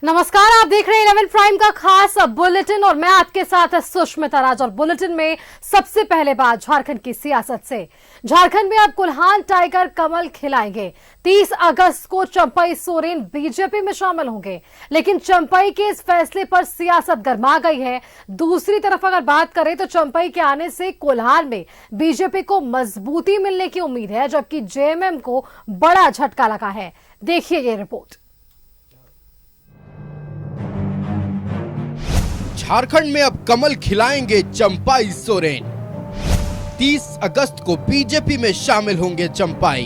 नमस्कार, आप देख रहे हैं 11 प्राइम का खास बुलेटिन और मैं आपके साथ सुष्मिता राज। और बुलेटिन में सबसे पहले बात झारखंड की सियासत से। झारखंड में अब कुल्हान टाइगर कमल खिलाएंगे। 30 अगस्त को चंपई सोरेन बीजेपी में शामिल होंगे, लेकिन चंपई के इस फैसले पर सियासत गर्मा गई है। दूसरी तरफ अगर बात करें तो चंपई के आने से कोल्हान में बीजेपी को मजबूती मिलने की उम्मीद है, जबकि जेएमएम को बड़ा झटका लगा है। देखिए ये रिपोर्ट। झारखंड में अब कमल खिलाएंगे चंपई सोरेन। 30 अगस्त को बीजेपी में शामिल होंगे चंपई।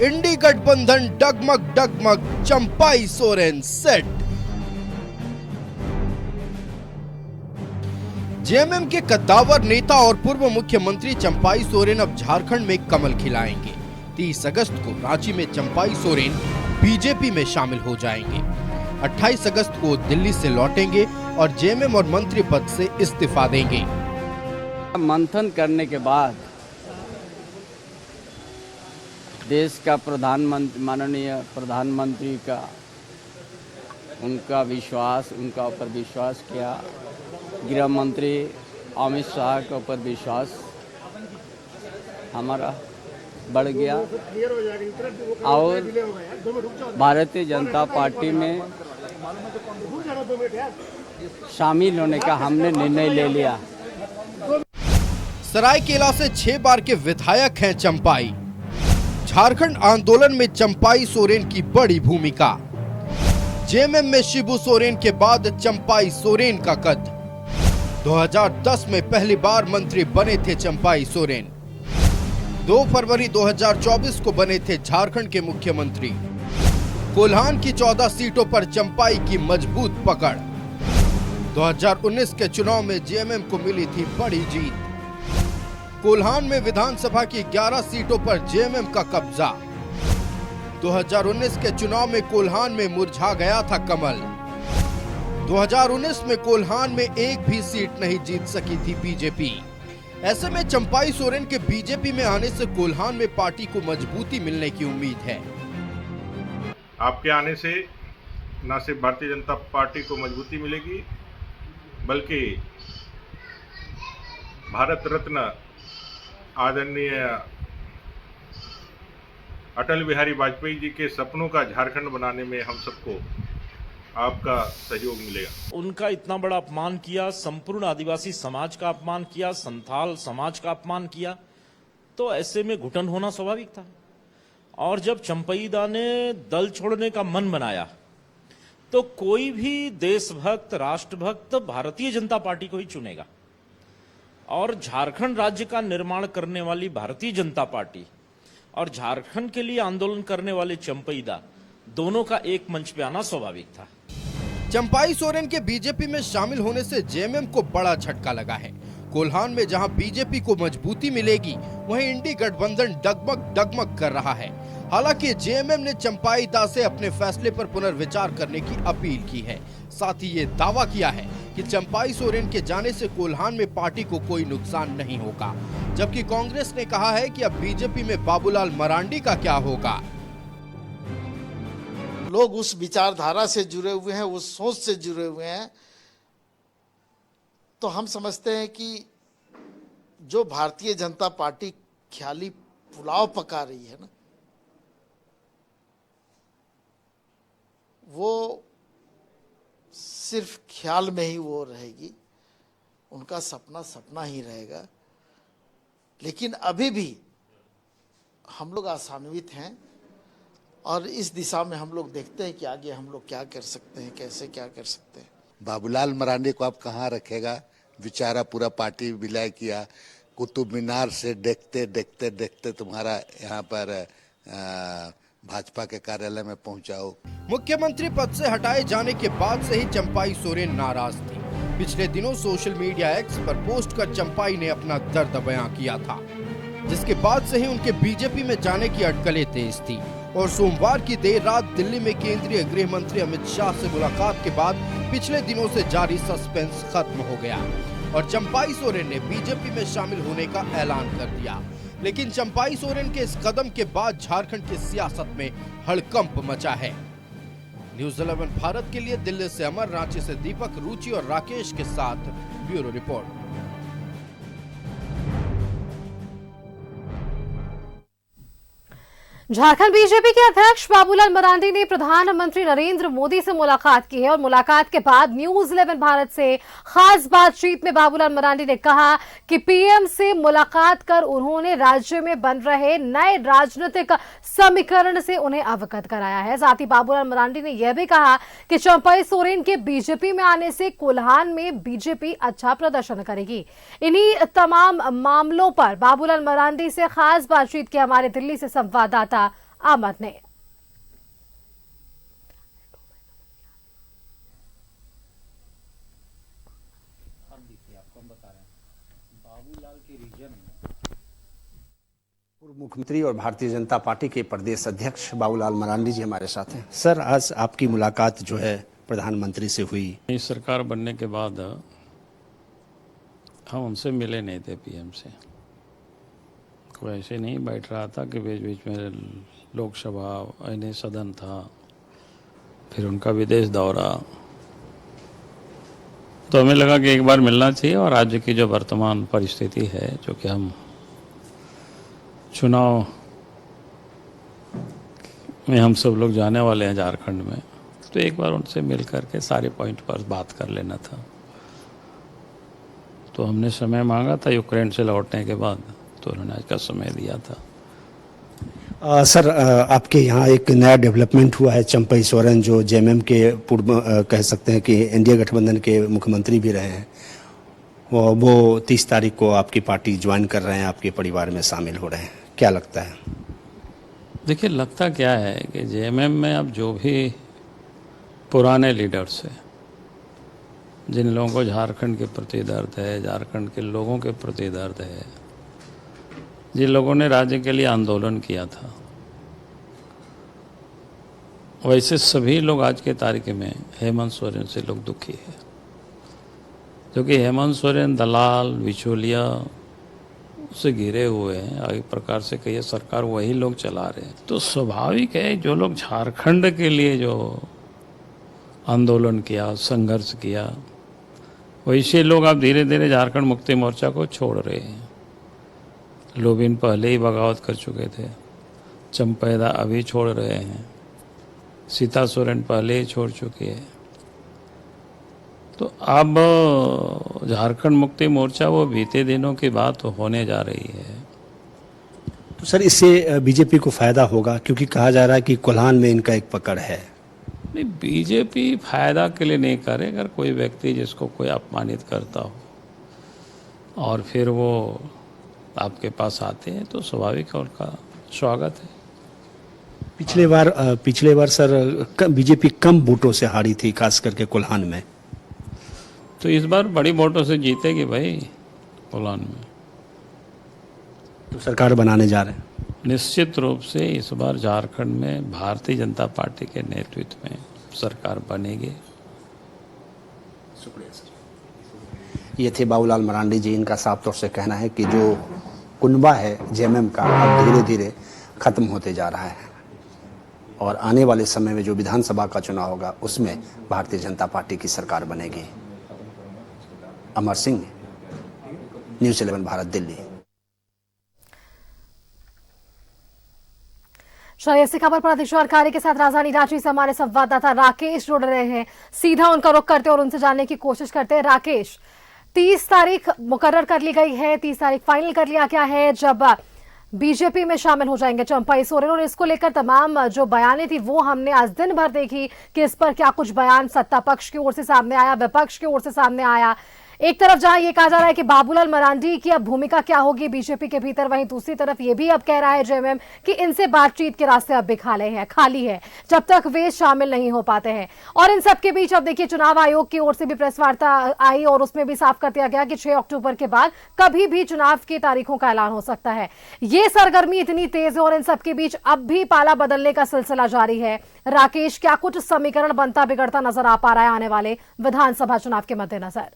इंडी गठबंधन डगमग डगमग, चंपई सोरेन सेट। जेएमएम के कद्दावर नेता और पूर्व मुख्यमंत्री चंपई सोरेन अब झारखंड में कमल खिलाएंगे। 30 अगस्त को रांची में चंपई सोरेन बीजेपी में शामिल हो जाएंगे। 28 अगस्त को दिल्ली से लौटेंगे और जेएमएम और मंत्री पद से इस्तीफा देंगे। मंथन करने के बाद देश का प्रधानमंत्री, माननीय प्रधानमंत्री का उनका ऊपर विश्वास किया। गृह मंत्री अमित शाह के ऊपर विश्वास हमारा बढ़ गया और भारतीय जनता पार्टी में शामिल होने का हमने निर्णय ले लिया। सरायकेला से 6 बार के विधायक हैं चंपई। झारखंड आंदोलन में चंपई सोरेन की बड़ी भूमिका। जेएमएम में शिबू सोरेन के बाद चंपई सोरेन का कद। 2010 में पहली बार मंत्री बने थे चंपई सोरेन। 2 फरवरी 2024 को बने थे झारखंड के मुख्यमंत्री। कोल्हान की 14 सीटों पर चंपई की मजबूत पकड़। 2019 के चुनाव में जेएमएम को मिली थी बड़ी जीत। कोल्हान में विधानसभा की 11 सीटों पर जेएमएम का कब्जा। 2019 के चुनाव में कोल्हान में मुरझा गया था कमल। 2019 में कोल्हान में एक भी सीट नहीं जीत सकी थी बीजेपी। ऐसे में चंपई सोरेन के बीजेपी में आने से कोल्हान में पार्टी को मजबूती मिलने की उम्मीद है। आपके आने से न सिर्फ भारतीय जनता पार्टी को मजबूती मिलेगी, बल्कि भारत रत्न आदरणीय अटल बिहारी वाजपेयी जी के सपनों का झारखंड बनाने में हम सबको आपका सहयोग मिलेगा। उनका इतना बड़ा अपमान किया, संपूर्ण आदिवासी समाज का अपमान किया, संथाल समाज का अपमान किया, तो ऐसे में घुटन होना स्वाभाविक था। और जब चंपई दा ने दल छोड़ने का मन बनाया तो कोई भी देशभक्त, राष्ट्रभक्त भारतीय जनता पार्टी को ही चुनेगा। और झारखंड राज्य का निर्माण करने वाली भारतीय जनता पार्टी और झारखंड के लिए आंदोलन करने वाले चंपई दा, दोनों का एक मंच पे आना स्वाभाविक था। चंपई सोरेन के बीजेपी में शामिल होने से जेएमएम को बड़ा झटका लगा है। कोल्हान में जहां बीजेपी को मजबूती मिलेगी, वहीं इंडी गठबंधन डगमग डगमग कर रहा है। हालांकि जेएमएम ने चंपई दा से अपने फैसले पर पुनर्विचार करने की अपील की है। साथ ही ये दावा किया है कि चंपई सोरेन के जाने से कोल्हान में पार्टी को कोई नुकसान नहीं होगा। जबकि कांग्रेस ने कहा है कि अब बीजेपी में बाबूलाल मरांडी का क्या होगा। लोग उस विचारधारा से जुड़े हुए हैं, उस सोच से जुड़े हुए हैं, तो हम समझते हैं कि जो भारतीय जनता पार्टी ख्याली पुलाव पका रही है ना, वो सिर्फ ख्याल में ही वो रहेगी। उनका सपना सपना ही रहेगा। लेकिन अभी भी हम लोग आशान्वित हैं और इस दिशा में हम लोग देखते हैं कि आगे हम लोग क्या कर सकते हैं, कैसे क्या कर सकते हैं। बाबूलाल मरांडी को आप कहाँ रखेगा? बेचारा पूरा पार्टी विलय किया। कुतुब मीनार से देखते देखते देखते तुम्हारा यहाँ पर भाजपा के कार्यालय में पहुंचाओ। मुख्यमंत्री पद से हटाए जाने के बाद से ही चंपई सोरेन नाराज थी। पिछले दिनों सोशल मीडिया एक्स पर पोस्ट कर चंपई ने अपना दर्द बयां किया था, जिसके बाद से ही उनके बीजेपी में जाने की अटकलें तेज थी। और सोमवार की देर रात दिल्ली में केंद्रीय गृह मंत्री अमित शाह से मुलाकात के बाद पिछले दिनों से जारी सस्पेंस खत्म हो गया और चंपई सोरेन ने बीजेपी में शामिल होने का ऐलान कर दिया। लेकिन चंपई सोरेन के इस कदम के बाद झारखंड की सियासत में हड़कंप मचा है। न्यूज 11 भारत के लिए दिल्ली से अमर, रांची से दीपक, रुचि और राकेश के साथ ब्यूरो रिपोर्ट। झारखंड बीजेपी के अध्यक्ष बाबूलाल मरांडी ने प्रधानमंत्री नरेंद्र मोदी से मुलाकात की है और मुलाकात के बाद न्यूज 11 भारत से खास बातचीत में बाबूलाल मरांडी ने कहा कि पीएम से मुलाकात कर उन्होंने राज्य में बन रहे नए राजनीतिक समीकरण से उन्हें अवगत कराया है। साथ ही बाबूलाल मरांडी ने यह भी कहा कि चंपई सोरेन के बीजेपी में आने से कोल्हान में बीजेपी अच्छा प्रदर्शन करेगी। इन्हीं तमाम मामलों पर बाबूलाल मरांडी से खास बातचीत की हमारे दिल्ली से संवाददाता आमद ने। पूर्व मुख्यमंत्री और भारतीय जनता पार्टी के प्रदेश अध्यक्ष बाबूलाल मरांडी जी हमारे साथ हैं। सर, आज आपकी मुलाकात जो है प्रधानमंत्री से हुई। इस सरकार बनने के बाद हम उनसे मिले नहीं थे। पीएम से कोई ऐसे नहीं बैठ रहा था कि बीच बीच में लोकसभा ऐने सदन था, फिर उनका विदेश दौरा, तो हमें लगा कि एक बार मिलना चाहिए। और राज्य की जो वर्तमान परिस्थिति है, जो कि हम चुनाव में हम सब लोग जाने वाले हैं झारखंड में, तो एक बार उनसे मिल करके सारे पॉइंट पर बात कर लेना था। तो हमने समय मांगा था यूक्रेन से लौटने के बाद, तो उन्होंने आज का समय दिया था। सर, आपके यहाँ एक नया डेवलपमेंट हुआ है। चंपई सोरेन जो जेएमएम के पूर्व कह सकते हैं कि एनडीए गठबंधन के मुख्यमंत्री भी रहे हैं, वो 30 तारीख को आपकी पार्टी ज्वाइन कर रहे हैं, आपके परिवार में शामिल हो रहे हैं। क्या लगता है? देखिए, लगता क्या है कि जेएमएम में अब जो भी पुराने लीडर्स हैं, जिन लोगों को झारखंड के प्रति दर्द है, झारखंड के लोगों के प्रति दर्द है, जिन लोगों ने राज्य के लिए आंदोलन किया था, वैसे सभी लोग आज के तारीख में हेमंत सोरेन से लोग दुखी है। क्योंकि हेमंत सोरेन दलाल बिचौलिया से घिरे हुए हैं। एक प्रकार से कहिए सरकार वही लोग चला रहे हैं। तो स्वाभाविक है जो लोग झारखंड के लिए जो आंदोलन किया, संघर्ष किया, वैसे लोग अब धीरे धीरे झारखंड मुक्ति मोर्चा को छोड़ रहे हैं। लोबिन पहले ही बगावत कर चुके थे, चंपैदा अभी छोड़ रहे हैं, सीता सोरेन पहले ही छोड़ चुकी है। तो अब झारखंड मुक्ति मोर्चा वो बीते दिनों की बात होने जा रही है। तो सर, इससे बीजेपी को फायदा होगा, क्योंकि कहा जा रहा है कि कोल्हान में इनका एक पकड़ है। नहीं, बीजेपी फायदा के लिए नहीं करे। अगर कोई व्यक्ति जिसको कोई अपमानित करता हो और फिर वो आपके पास आते हैं, तो स्वाभाविक है, उनका स्वागत है। पिछले बार सर बीजेपी कम वोटों से हारी थी, खास करके कोल्हान में। तो इस बार बड़ी वोटों से जीतेगी भाई कोल्हान में। तो सरकार बनाने जा रहे हैं। निश्चित रूप से इस बार झारखंड में भारतीय जनता पार्टी के नेतृत्व में सरकार बनेगी। शुक्रिया सर। ये थे बाबूलाल मरांडी जी। इनका साफ तौर से कहना है कि जो कुनबा है जेएमएम का, अब धीरे धीरे खत्म होते जा रहा है और आने वाले समय में जो विधानसभा का चुनाव होगा उसमें भारतीय जनता पार्टी की सरकार बनेगी। अमर सिंह, न्यूज़ 11 भारत, दिल्ली। चलिए इसी खबर पर अधिक जानकारी के साथ राजधानी रांची से हमारे संवाददाता राकेश जुड़ रहे हैं। सीधा उनका रुख करते और उनसे जानने की कोशिश करते हैं। राकेश, 30 तारीख मुकर्रर कर ली गई है, 30 तारीख फाइनल कर लिया गया है जब बीजेपी में शामिल हो जाएंगे चंपई सोरेन, और इसको लेकर तमाम जो बयानें थी वो हमने आज दिन भर देखी कि इस पर क्या कुछ बयान सत्ता पक्ष की ओर से सामने आया, विपक्ष की ओर से सामने आया। एक तरफ जहां ये कहा जा रहा है कि बाबूलाल मरांडी की अब भूमिका क्या होगी बीजेपी के भीतर, वहीं दूसरी तरफ ये भी अब कह रहा है जेएमएम कि इनसे बातचीत के रास्ते अब भी खाली है जब तक वे शामिल नहीं हो पाते हैं। और इन सब के बीच अब देखिए चुनाव आयोग की ओर से भी प्रेस वार्ता आई और उसमें भी साफ कर दिया गया कि 6 अक्टूबर के बाद कभी भी चुनाव की तारीखों का ऐलान हो सकता है। ये सरगर्मी इतनी तेज है और इन सबके बीच अब भी पाला बदलने का सिलसिला जारी है। राकेश, क्या कुछ समीकरण बनता बिगड़ता नजर आ पा रहा है आने वाले विधानसभा चुनाव के मद्देनजर?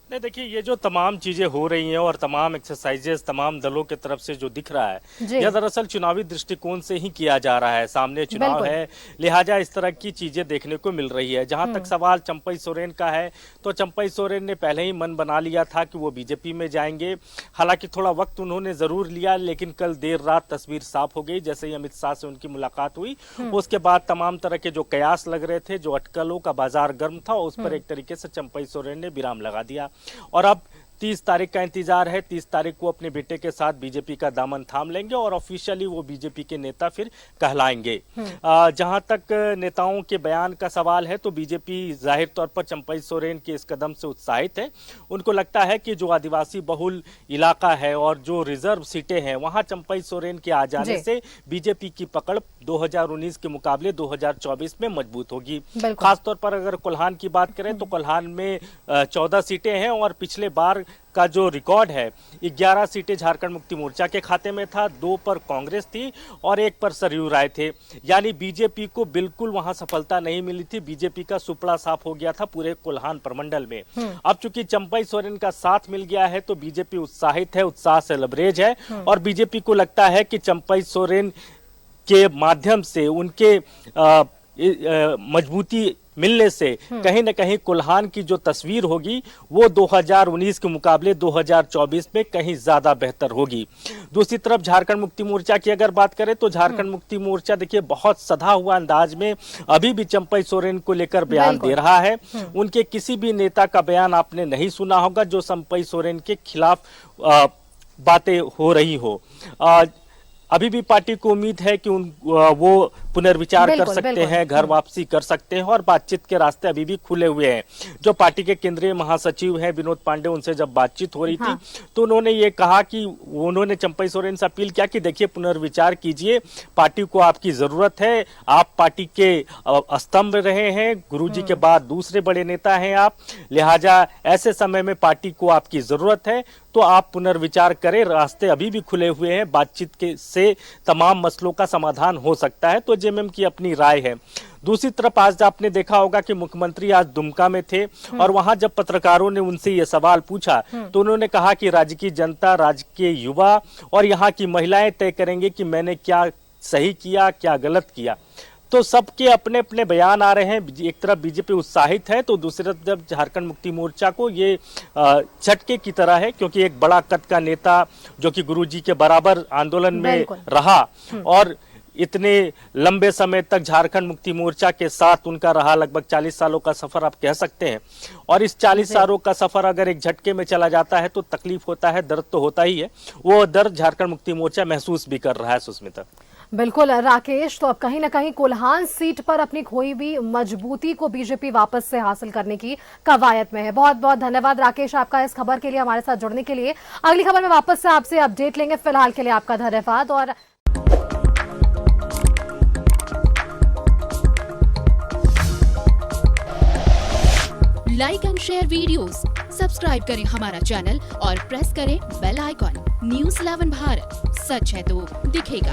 नहीं, देखिए ये जो तमाम चीजें हो रही हैं और तमाम एक्सरसाइजेस तमाम दलों की तरफ से जो दिख रहा है, यह दरअसल चुनावी दृष्टिकोण से ही किया जा रहा है। सामने चुनाव है, लिहाजा इस तरह की चीजें देखने को मिल रही है। जहां तक सवाल चंपई सोरेन का है, तो चंपई सोरेन ने पहले ही मन बना लिया था कि वो बीजेपी में जाएंगे। हालांकि थोड़ा वक्त उन्होंने जरूर लिया, लेकिन कल देर रात तस्वीर साफ हो गई। जैसे ही अमित शाह से उनकी मुलाकात हुई, उसके बाद तमाम तरह के जो कयास लग रहे थे, जो अटकलों का बाजार गर्म था, उस पर एक तरीके से चंपई सोरेन ने विराम लगा दिया। और अब 30 तारीख का इंतजार है। 30 तारीख को अपने बेटे के साथ बीजेपी का दामन थाम लेंगे और ऑफिशियली वो बीजेपी के नेता फिर कहलाएंगे। जहां तक नेताओं के बयान का सवाल है, तो बीजेपी जाहिर तौर पर चंपई सोरेन के इस कदम से उत्साहित है। उनको लगता है कि जो आदिवासी बहुल इलाका है और जो रिजर्व सीटें हैं, वहां चंपई सोरेन के आ जाने से बीजेपी की पकड़ 2019 के मुकाबले 2024 में मजबूत होगी। खासतौर पर अगर कोल्हान की बात करें, तो कोल्हान में 14 सीटें हैं और पिछले बार का जो रिकॉर्ड है, 11 सीटें झारखंड मुक्ति मोर्चा के खाते में था, 2 पर कांग्रेस थी और 1 पर सरयू राय थे। यानी बीजेपी को बिल्कुल वहां सफलता नहीं मिली थी। बीजेपी का सुपड़ा साफ हो गया था पूरे कोल्हान प्रमंडल में। अब चूंकि चंपई सोरेन का साथ मिल गया है, तो बीजेपी उत्साहित है, उत्साह से लबरेज है और बीजेपी को लगता है कि चंपई सोरेन के माध्यम से उनके मजबूती मिलने से कहीं न कहीं कोल्हान की जो तस्वीर होगी, वो 2019 के मुकाबले 2024 में कहीं ज्यादा बेहतर होगी। दूसरी तरफ झारखंड मुक्ति मोर्चा की अगर बात करें, तो झारखंड मुक्ति मोर्चा देखिए बहुत सधा हुआ अंदाज में अभी भी चंपई सोरेन को लेकर बयान दे रहा है। उनके किसी भी नेता का बयान आपने नहीं सुना होगा जो चंपई सोरेन के खिलाफ बातें हो रही हो। अभी भी पार्टी को उम्मीद है कि वो पुनर्विचार कर सकते हैं, घर वापसी कर सकते हैं और बातचीत के रास्ते अभी भी खुले हुए हैं। जो पार्टी के केंद्रीय महासचिव हैं विनोद पांडे, उनसे जब बातचीत हो रही थी, तो उन्होंने ये कहा कि उन्होंने चंपई सोरेन से अपील किया कि देखिए पुनर्विचार कीजिए, पार्टी को आपकी जरूरत है, आप पार्टी के स्तंभ रहे हैं, गुरुजी के बाद दूसरे बड़े नेता हैं आप, लिहाजा ऐसे समय में पार्टी को आपकी जरूरत है, तो आप पुनर्विचार करें, रास्ते अभी भी खुले हुए हैं, बातचीत के से तमाम मसलों का समाधान हो सकता है। तो जेएमएम की अपनी राय है। दूसरी तरफ आज आपने देखा होगा कि मुख्यमंत्री आज दुमका में थे और वहां जब पत्रकारों ने उनसे ये सवाल पूछा, तो उन्होंने कहा कि राज्य की जनता, राज्य के युवा और यहाँ की महिलाएं तय करेंगे कि मैंने क्या सही किया, क्या गलत किया। तो सबके अपने अपने बयान आ रहे हैं। एक तरफ बीजेपी उत्साहित है, तो दूसरी तरफ झारखंड मुक्ति मोर्चा को ये झटके की तरह है, क्योंकि एक बड़ा कद का नेता जो कि गुरुजी के बराबर आंदोलन में रहा और इतने लंबे समय तक झारखंड मुक्ति मोर्चा के साथ उनका रहा, लगभग 40 सालों का सफर आप कह सकते हैं। और इस 40 सालों का सफर अगर एक झटके में चला जाता है तो तकलीफ होता है, दर्द तो होता ही है। वो दर्द झारखंड मुक्ति मोर्चा महसूस भी कर रहा है। सुस्मिता, बिल्कुल राकेश, तो अब कहीं ना कहीं कोल्हान सीट पर अपनी खोई हुई मजबूती को बीजेपी वापस से हासिल करने की कवायद में है। बहुत बहुत धन्यवाद राकेश आपका इस खबर के लिए, हमारे साथ जुड़ने के लिए। अगली खबर में वापस से आपसे अपडेट लेंगे। फिलहाल के लिए आपका धन्यवाद। और like and share videos, subscribe करें हमारा चैनल और प्रेस करें बेल आइकॉन। न्यूज़ 11 भारत, सच है तो दिखेगा।